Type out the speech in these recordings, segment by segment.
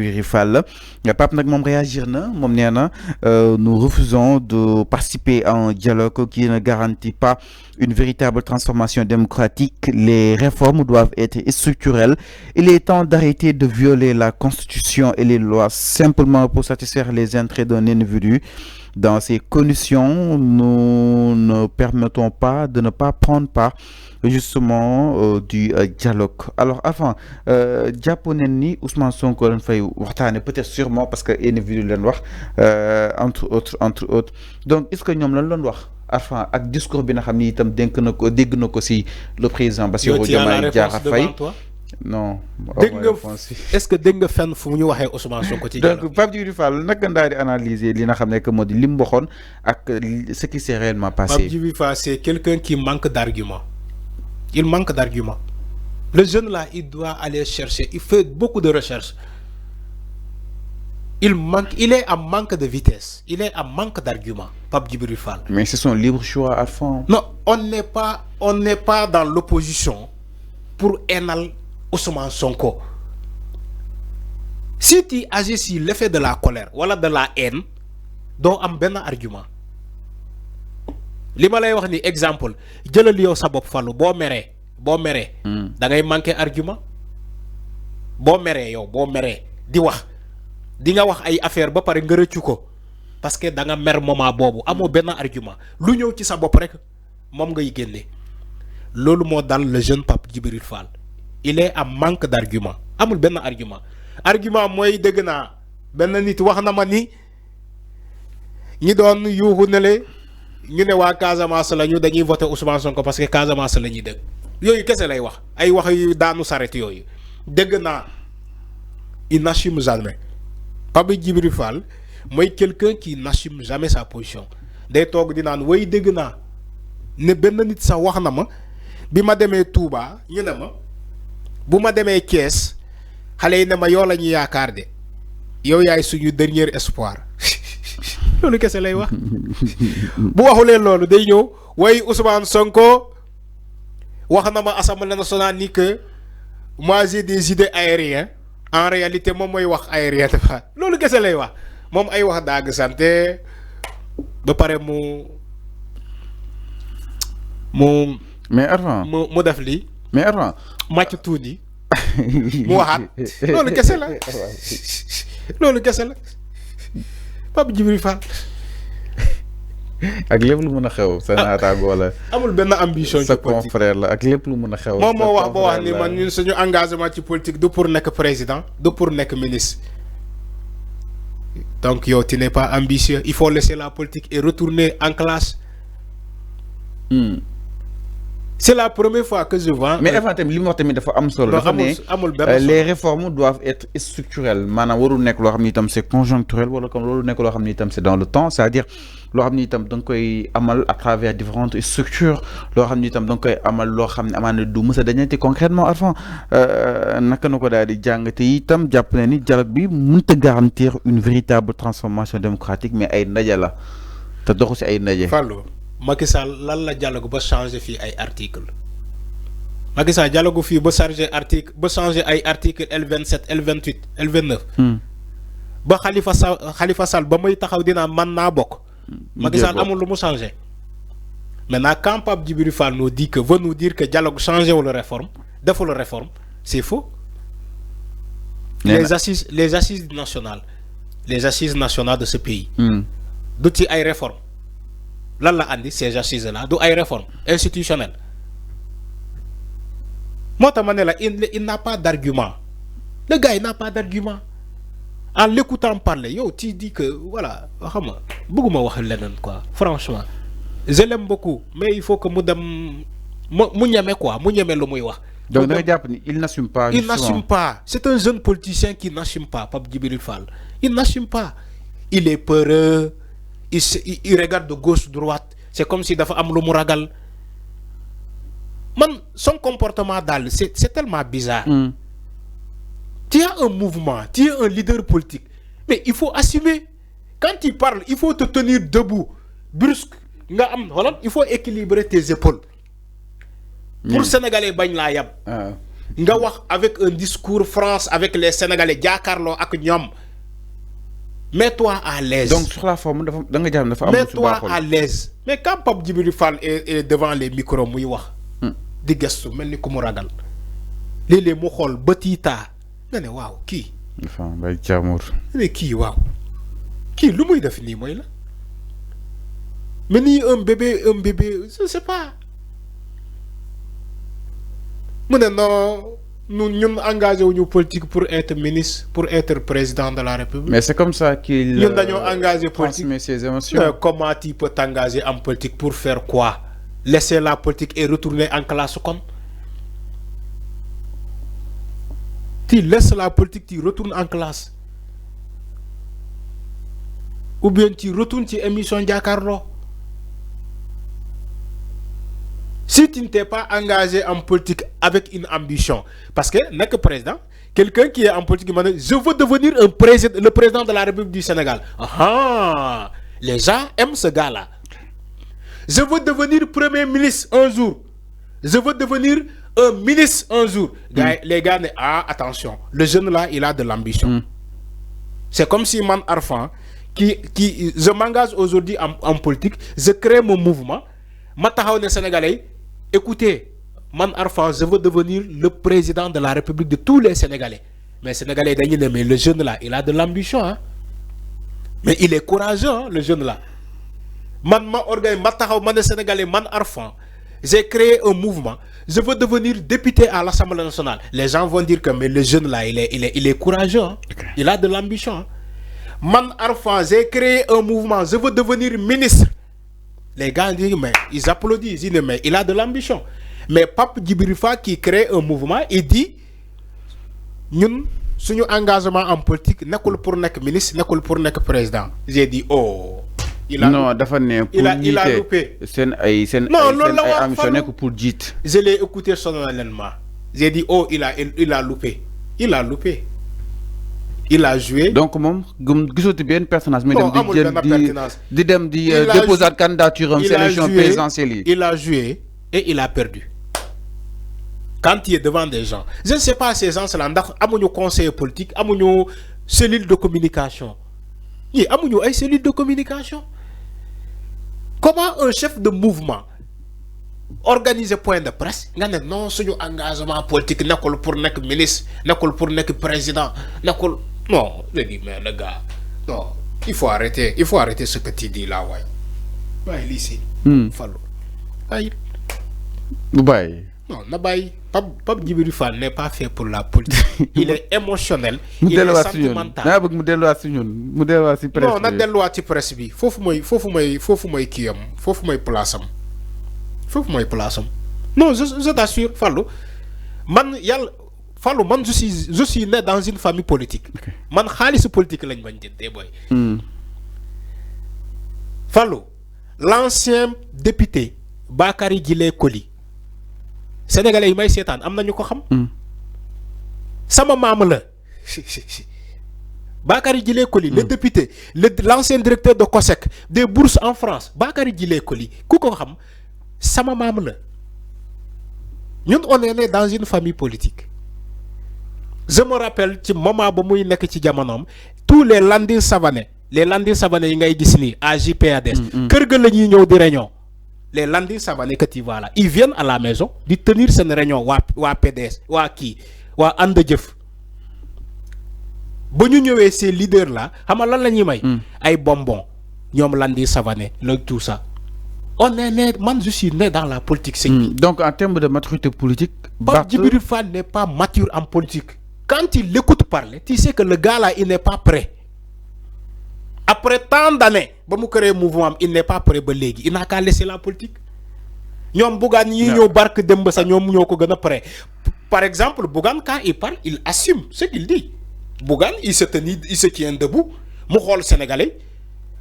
Djibril Fall Pape nag moom réagir na moom nee na nous refusons de participer à un dialogue qui ne garantit pas une véritable transformation démocratique. Les réformes doivent être structurelles. Il est temps d'arrêter de violer la Constitution et les lois simplement pour satisfaire les intérêts d'un individu. Dans ces conditions, nous ne permettons pas de ne pas prendre part justement du dialogue. Alors avant japonais ni Ousmane Sonko lañ fay waxtaane peut-être sûrement parce que individu leen wax entre autres donc est-ce que ñoom lan doon wax enfin ak discours bi nga xam ni itam dégg na ko si le président Bassirou Diomaye Diakhar Faye non dégg nga est-ce que dégg nga fenn fu ñu waxee Ousmane Sonko ci dialogue donc Pape Djibril Fall naka nga daal di analyser li nga xam ne que moo di li mu waxoon ak ce qui s'est réellement passé. Pape Djibril Fall c'est quelqu'un qui manque d'arguments. Il manque d'arguments. Le jeune là, il doit aller chercher. Il fait beaucoup de recherches. Il est en manque de vitesse. Il est en manque d'arguments. Pape Djibril Fall. Mais c'est son libre choix à fond. Non, on n'est pas dans l'opposition pour énaler Ousmane Sonko. Si tu agis sur l'effet de la colère ou de la haine, donc am ben argument. Li ma lay wax ni exemple jëlal yow sa bopp Fallou boo meree da ngay manquer argument boo meree di nga wax ay affaire ba pare nga rëccu ko parce que da nga mer moment boobu amoo benn argument lu ñëw ci sa bopp rek moom ngay génne loolu moo dal le jeune Pape Djibril Fall il est en manque d'argument amul benn argument mooy dégg naa benn nit wax na ma ni ñi doon yuuxu ne le ñu ne waa Casamance la ñu dañuy voter Ousmane Sonko parce que Casamance la ñuy dëgg yooyu kese lay wax ay wax yu daanu saret yooyu dégg naa il n'assume jamais Pape Djibril Fall mooy quelqu'un qui n'assume jamais sa position day toog di naan way dégg naa ne benn nit sax wax na ma bi ma demee Touba ñu ne ma bu ma demee Thiès xale yi ne ma yow la ñuy yaakaar de yow yaay suñu dernier espoir loolu kese lay wax bu waxulee loolu day ñëw way Ousmane Sonko wax na ma Assemblée nationale ni que moi j'ai des idées aériennes en réalité moom mooy wax aérien dafa loolu kese lay wax moom ay wax daag santé ba pare mu mais avant mu def lii mais avant màcc tuuti mu waxaat loolu kese la loolu kese la Pape Djibril Fall ak lépp lu mën a xew sa naataango wala amul benn ambition sa confrère la ak lépp lu mën a xew moom moo wax ba wax ni man ñun suñu engagement ci politique du pour nekk président du pour nekk ministre donc yow tu n'es pas ambitieux il faut laisser la politique et retourner en classe. C'est la première fois que je vois. Mais avant tamit li mu wax tamit dafa am solo. dafa ne les réformes doivent être structurelles maanaam warul nekk loo xam ni itam c'est conjoncturel wala comme loolu nekk loo xam ni itam c'est dans le temps c'est-à-dire loo xam ni itam da nga koy amal à travers différentes structures loo xam ni itam da nga koy amal loo xam ne amaana du mës a dañante concrètement avant naka na ko daal di jàng te itam jàpp na ni dialogue bi mënut a garantir une véritable transformation démocratique mais ay ndaje la te doxu si ay ndaje. Fallou Macky Sall lan la dialogue ba changer fii ay article Macky Sall dialogue fii ba changer ay article L27 L28 L29 ba Khalifa Sall ba muy taxaw dinaa man naa bokk Macky Sall amul lu mu changer maintenant quand Pape Djibril Fall nous dit que veut nous dire que dialogue changer wala réforme deful réforme c'est faux. Les assises nationales de ce pays du ci ay réforme lan la andi ces assises là du ay réformes institutionnelles moo tax ma ne la il n'a pas d'argument le gars il n'a pas d'argument en l'écoutant parler yow tu dis que voilà xam nga bëgguma wax leneen quoi franchement je l'aime beaucoup mais il faut que mu dem mu ñeme quoi mu ñeme lu muy wax. donc da nga jàpp ni il n'assume pas. Il n'assume pas. C'est un jeune politicien qui n'assume pas, Pape Djibril Fall. Il n'assume pas. Il est peureux. Il regarde de gauche, droite. C'est comme si dafa am lu mu ragal. Man, son comportement daal, c'est tellement bizarre. Tu as un mouvement, tu es un leader politique. Mais il faut assumer. Quand tu parles, il faut te tenir debout. Brusque. Il faut équilibrer tes épaules. Pour Sénégalais bañ la yab. nga wax avec un discours France avec les Sénégalais jàkkaarloo ak ñoom. Mets-toi à l'aise. Donc sur la forme da nga jàmm dafa am. Mets-toi à l'aise. Mais quand Pape Djibril Fall est devant les micros muy wax. di gestu mel ni ku mu ragal. léeg-léeg mu xool bëtiitaa nga ne waaw kii. dafa bay jaamour. nga ne kii waaw kii lu muy def nii mooy la. mais nii un bébé je sais pas. mu ne non ñun engagé wuñu politique pour être ministre pour être président de la République. Mais c'est comme ça qu'il ñun dañoo engagé politique transmet ses émotions. Comment tu peux t'engager en politique pour faire quoi? Laisser la politique et retourner en classe comme. Tu laisses la politique, tu retournes en classe. Ou bien tu retournes sur émission Diakarlo. Si tu ne t'es pas engagé en politique avec une ambition, parce que n'est que président, quelqu'un qui est en politique, il m'a dit, je veux devenir le président de la République du Sénégal. Ah, les gens aiment ce gars-là. Je veux devenir premier ministre un jour. Je veux devenir un ministre un jour. Les gars, attention, le jeune là, il a de l'ambition. C'est comme si man Arfan, je m'engage aujourd'hui en politique, je crée mon mouvement, Matahaone Sénégalais, écoutez, man Arfan, je veux devenir le président de la République de tous les Sénégalais. Mais Sénégalais, mais le jeune là, il a de l'ambition. Hein? Mais il est courageux, hein, le jeune là. Sénégalais, man Arfan, j'ai créé un mouvement. Je veux devenir député à l'Assemblée nationale. Les gens vont dire que mais le jeune là, il est courageux. Hein? Okay. Il a de l'ambition. Hein? Man Arfan, j'ai créé un mouvement. Je veux devenir ministre. Les gars disent, mais ils applaudissent. Ils disent, mais il a de l'ambition. Mais Pape Djibril Fall qui crée un mouvement, il dit, nous, notre engagement en politique, n'est pas pour être ministre, n'est pas pour être président. J'ai dit, oh. Il a loupé. Je l'ai écouté solennellement. J'ai dit, oh, il a loupé. Il a loupé. Il a joué. Donc, il bien un personnage, mais il déposer la candidature en sélection présidentielle. Il a joué et il a perdu. Quand il est devant des gens, je ne sais pas ces gens-là, il y a conseiller politique, il y a cellule de communication. Il y a une cellule de communication. Comment un chef de mouvement organise point de presse? Non, c'est un engagement politique, n'est pas pour être ministre, n'est pas pour être président. Non, je dis, mais le gars, non, il faut arrêter ce que tu dis là, ouais. Ouais, ici. Fallo. Bye. Non, Nabaye, Pape Djibril Fall n'est pas fait pour la politique. Il est émotionnel, il est sentimental. Non, na delluwaat ci presse bi. Fofu moy kiyam, fofu moy place am. Non, je t'assure, Fallou. Fallou, je suis né dans une famille politique. Okay. Man xaliss politique lañ bañ jëndé boy. Fallou, l'ancien député Bakary Djilé Koli. Sénégalais yi may sétane am nañu ko xam. Sama mam la. Bakary Djilé Koli, le député, l'ancien directeur de COSEC, des bourses en France. Bakary Djilé Koli, ku ko xam sama mam la. Ñun on est né dans une famille politique. Je me rappelle ci moment ba muy nek ci jamonom tous les Landing Savané yi ngay gis ni à JPADS kër ga lañuy ñëw di réunion. Les Landing Savané que tu vois là, ils viennent à la maison de tenir cette réunion wa PDS wa And Jëf. Ba ñu ñëwé ces leaders là xam lan lañuy may ay bonbons ñom Landing Savané le tout ça. On est né, je suis né dans la politique. Donc en termes de maturité politique, Pape Djibril Fall n'est pas mature en politique. Quand il l'écoute parler, tu sais que le gars là, il n'est pas prêt. Après tant d'années, il n'est pas prêt. Il n'a qu'à laisser la politique. Par exemple, Bougan, quand il parle, il assume ce qu'il dit. Bougan, il se tient debout. Sénégalais.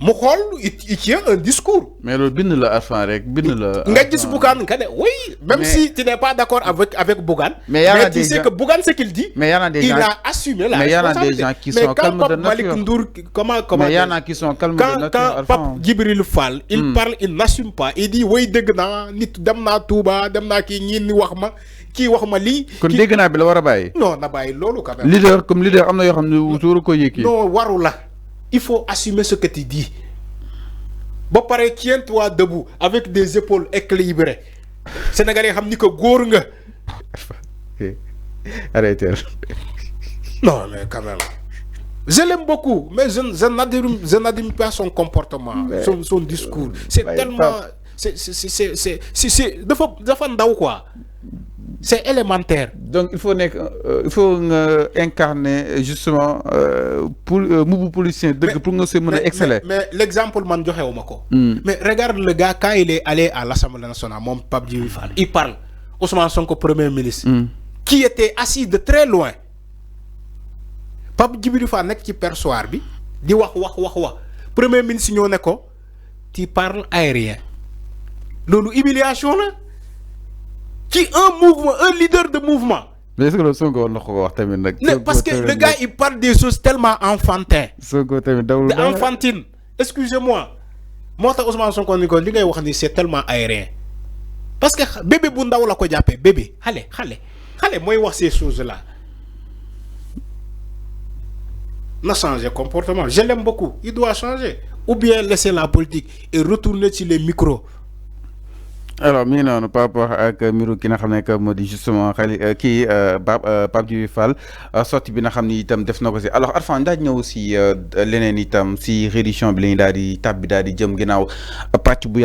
mu xool il tient un discours. mais loolu bind la Arfan rek bind la. nga gis Bougane nga ne oui. même si tu n'es pas d'accord avec Bougane. mais tu sais que Bougane ce qu'il dit. mais y en a des gens il a assumé la mais y en a des gens qui sont calmes de nature. Comment mais y en a qui sont calmes de nature. Quand Pape Djibril Fall. il parle il n'assume pas il dit oui dégg naa nit dem naa Touba dem naa kii ñiin wax ma kii wax ma lii. kon dégg naa bi la war a bàyyi. non na bàyyi loolu quand même. leader comme leader am na yoo xam ne wutuuru ko yëkkii. non waru la il faut assumer ce que tu dis. ba pare tiens-toi debout avec des épaules équilibrées. Sénégalais xam ni que góor nga. arrêtez. non mais quand même. Je l'aime beaucoup mais je n'admire pas son comportement. son discours. C'est tellement c'est dafa ndaw quoi. C'est élémentaire. Donc il faut incarner justement pour mbubu policier pour nga se mën a exceller. Mais l'exemple man joxewuma ko. Mais regarde le gars quand il est allé à l'Assemblée nationale mon Pape Djibril Fall il parle Ousmane Sonko premier ministre. Qui était assis de très loin. Pape Djibril Fall nekk ci perchoir bi di wax premier ministre ñoo ne ko tu parles aérien. Loolu humiliation la. Qui un leader de mouvement. Mais est-ce que le Sonko on ko wax tamit nak. Parce que le gars il parle des choses tellement enfantines. Sonko tamit dawul enfantine. Excusez-moi. Moi ta Ousmane Sonko ni ko li ngay wax ni c'est tellement aérien. Parce que bébé bu ndaw la ko jappé bébé xalé moy wax ces choses là. Na changer comportement. Je l'aime beaucoup. Il doit changer ou bien laisser la politique et retourner sur les micros. Alors mi ngi noonu par rapport ak mbiru ki nga xam ne que moo di justement kii Pape Djibril Fall sortie bi nga xam ni itam def na ko si alors Arfan daaj ñëw si leneen itam si réduction bi la ñu daal di tab bi daal di jëm ginnaaw pàcc bu